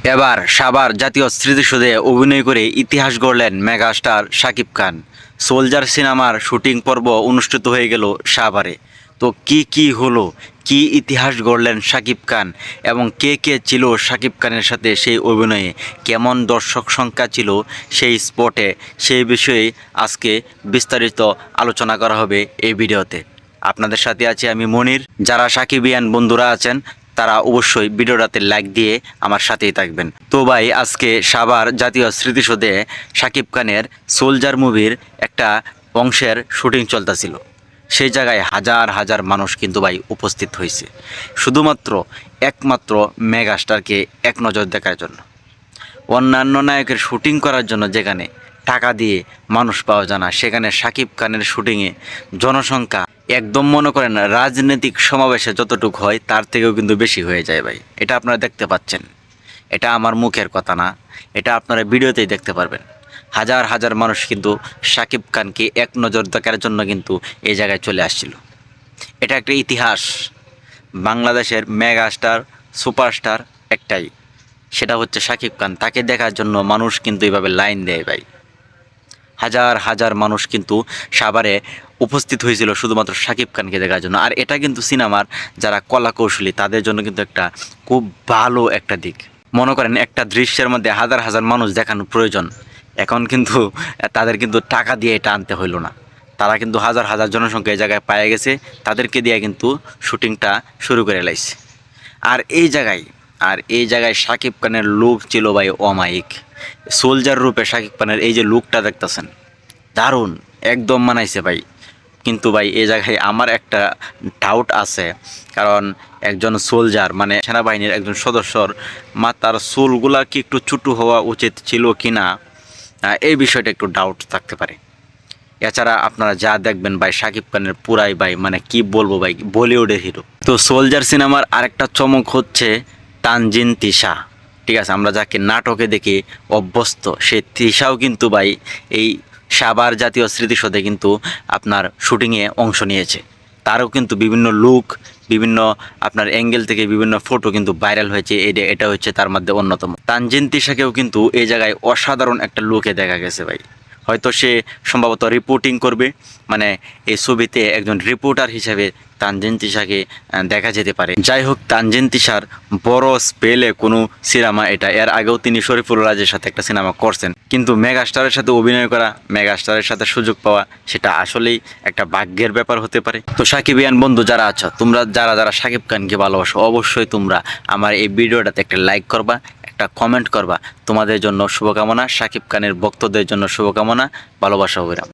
এবার সাবার জাতীয় স্মৃতিসৌধে অভিনয় করে ইতিহাস গড়লেন মেগাস্টার শাকিব খান। সোলজার সিনেমার শুটিং পর্ব অনুষ্ঠিত হয়ে গেল সাভারে। তো কি হলো, কি ইতিহাস গড়লেন শাকিব খান এবং কে কে ছিল শাকিব খানের সাথে সেই অভিনয়ে, কেমন দর্শক সংখ্যা ছিল সেই স্পটে, সেই বিষয়ে আজকে বিস্তারিত আলোচনা করা হবে এই ভিডিওতে। আপনাদের সাথে আছি আমি মনির। যারা সাকিবিয়ান বন্ধুরা আছেন তারা অবশ্যই ভিডিওটাতে লাইক দিয়ে আমার সাথেই থাকবেন। তো ভাই, আজকে সাভার জাতীয় স্মৃতিসৌধে শাকিব খানের সোলজার মুভির একটা অংশের শুটিং চলতেছিল। সেই জায়গায় হাজার হাজার মানুষ কিন্তু ভাই উপস্থিত হয়েছে, শুধুমাত্র একমাত্র মেগাস্টারকে এক নজর দেখার জন্য। অন্যান্য নায়কের শুটিং করার জন্য যেখানে টাকা দিয়ে মানুষ পাওয়া যায় না, সেখানে শাকিব খানের শুটিংয়ে জনসংখ্যা একদম মনে করেন রাজনৈতিক সমাবেশে যতটুকু হয় তার থেকেও কিন্তু বেশি হয়ে যায় ভাই। এটা আপনারা দেখতে পাচ্ছেন, এটা আমার মুখের কথা না, এটা আপনারা ভিডিওতেই দেখতে পারবেন। হাজার হাজার মানুষ কিন্তু শাকিব খানকে এক নজর দেখার জন্য কিন্তু এই জায়গায় চলে আসছিল। এটা একটা ইতিহাস। বাংলাদেশের মেগাস্টার সুপারস্টার একটাই, সেটা হচ্ছে শাকিব খান। তাকে দেখার জন্য মানুষ কিন্তু এইভাবে লাইন দেয় ভাই। হাজার হাজার মানুষ কিন্তু সাভারে উপস্থিত হয়েছিল শুধুমাত্র শাকিব খানকে দেখার জন্য। আর এটা কিন্তু সিনেমার যারা কলা কৌশলী তাদের জন্য কিন্তু একটা খুব ভালো একটা দিক। মনে করেন একটা দৃশ্যের মধ্যে হাজার হাজার মানুষ দেখানো প্রয়োজন, এখন কিন্তু তাদের কিন্তু টাকা দিয়ে এটা আনতে হইল না। তারা কিন্তু হাজার হাজার জনসংখ্যা এই জায়গায় পায়ে গেছে, তাদেরকে দিয়ে কিন্তু শুটিংটা শুরু করে লাইছে। আর এই জায়গায় শাকিব খানের লুক ছিল ভাই অমায়িক। সোলজার রূপে শাকিব খানের এই যে লুকটা দেখতেছেন, দারুণ একদম মানাইছে ভাই। কিন্তু ভাই এই জায়গায় আমার একটা ডাউট আছে, কারণ একজন সোলজার মানে সেনাবাহিনীর একজন সদস্যর মাথার চুলগুলা কি একটু ছোটো হওয়া উচিত ছিল কি না, এই বিষয়টা একটু ডাউট থাকতে পারে। এছাড়া আপনারা যা দেখবেন ভাই, শাকিব খানের পুরাই ভাই মানে কি বলবো ভাই, বলিউডের হিরো। তো সোলজার সিনেমার আরেকটা চমক হচ্ছে তানজিন তিশা। ঠিক আছে, আমরা যাকে নাটকে দেখে অভ্যস্ত, সেই তিশাও কিন্তু ভাই এই সাভার জাতীয় স্মৃতিসৌধে কিন্তু আপনার শুটিংয়ে অংশ নিয়েছে। তারও কিন্তু বিভিন্ন লুক, বিভিন্ন আপনার অ্যাঙ্গেল থেকে বিভিন্ন ফটো কিন্তু ভাইরাল হয়েছে। এটা হচ্ছে তার মধ্যে অন্যতম। তানজিন তিশাকেও কিন্তু এই জায়গায় অসাধারণ একটা লুকে দেখা গেছে ভাই। হয়তো সে সম্ভবত রিপোর্টিং করবে, মানে এই ছবিতে একজন রিপোর্টার হিসেবে তানজিন তিশাকে দেখা যেতে পারে। যাই হোক, তানজিন তিশার বড় স্পেলে কোনো সিনেমা এটা। এর আগেও তিনি শরীফুল রাজের সাথে একটা সিনেমা করছেন, কিন্তু মেগাস্টারের সাথে অভিনয় করা, মেগাস্টারের সাথে সুযোগ পাওয়া, সেটা আসলেই একটা ভাগ্যের ব্যাপার হতে পারে। তো সাকিবিয়ান বন্ধু যারা আছো, তোমরা যারা যারা শাকিব খানকে ভালোবাসো, অবশ্যই তোমরা আমার এই ভিডিওটাতে একটা লাইক করবা, একটা কমেন্ট করবা। তোমাদের জন্য শুভকামনা, শাকিব খানের ভক্তদের জন্য শুভকামনা, ভালোবাসা অবিরাম।